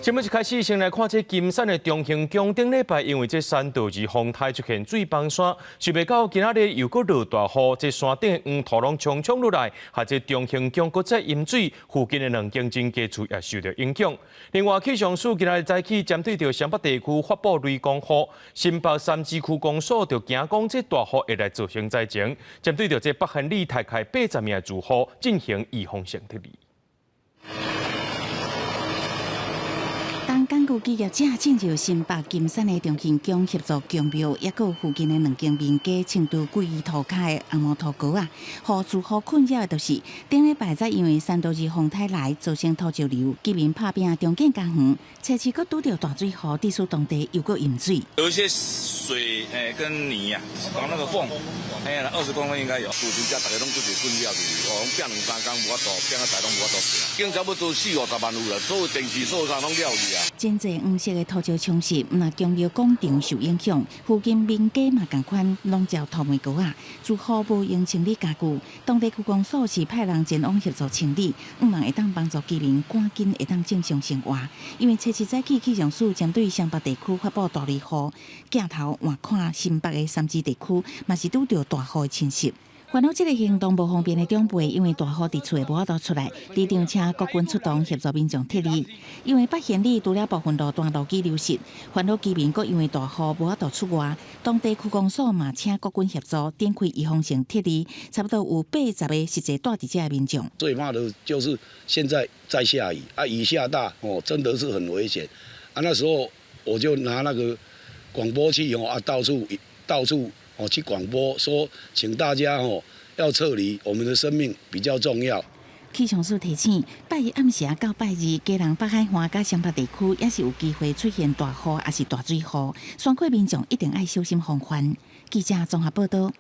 节目一开始，先来看这金山的中兴宫顶礼拜，因为这山道二风台出现水崩山，想袂到今仔日又搁落大雨，这山顶黄土拢冲冲落来，还这中兴宫搁再淹水，附近的两间真家厝也受到影响。另外，气象署今仔日早起针对着湘北地区发布雷公雨，新北三支区公所就惊讲这大雨会来造成灾情，针对着这北韩里大概80名住户进行预防性撤离。当港股企业者进入新北金山的中兴宫协助供庙，也有附近的两间民家青都贵意涂骹的红毛土沟啊，互住户困扰的就是，顶礼拜再因为三道二风台来造成土石流，居民拍拼重建工园，车市阁拄到大水雨，致使当地又阁淹水。有一些水跟泥呀，往那个缝，20公分应该有。厝时家大家拢做住困扰去，拢变2、3工无法度，变啊财拢无法度去。经差不多40-50万有啦，所有电器所有啥拢了去啊。真侪黄色的土石冲蚀，毋若供庙广场受影响，附近民家嘛同款拢遭土霉沟啊，住户无用清理家具，当地区公所是派人前往协助清理，希望会当帮助居民赶紧会当正常生活。因为初7早起气象署针对湘北地区发布大雷雨，镜头换看新北的3支地区，嘛是拄到大雨的侵袭。烦恼这个行动无方便的长辈，因为大雨伫厝无法度出来，里场请国军出动协助民众撤离。因为北县里除了部分路段路基流失，烦恼居民阁因为大雨无法度出外，当地区公所嘛请国军协助展开预防性撤离，差不多有80个实际住伫这的民众。最怕的就是现在在下雨啊，雨下大真的是很危险啊。那时候我就拿那个广播器到处去广播说，请大家要撤离，我们的生命比较重要。气象署提醒，拜一暗时到拜二，基隆北海岸甲湘北地区也是有机会出现大雨，也是大水雨，山区民众一定要小心防范。记者综合报道。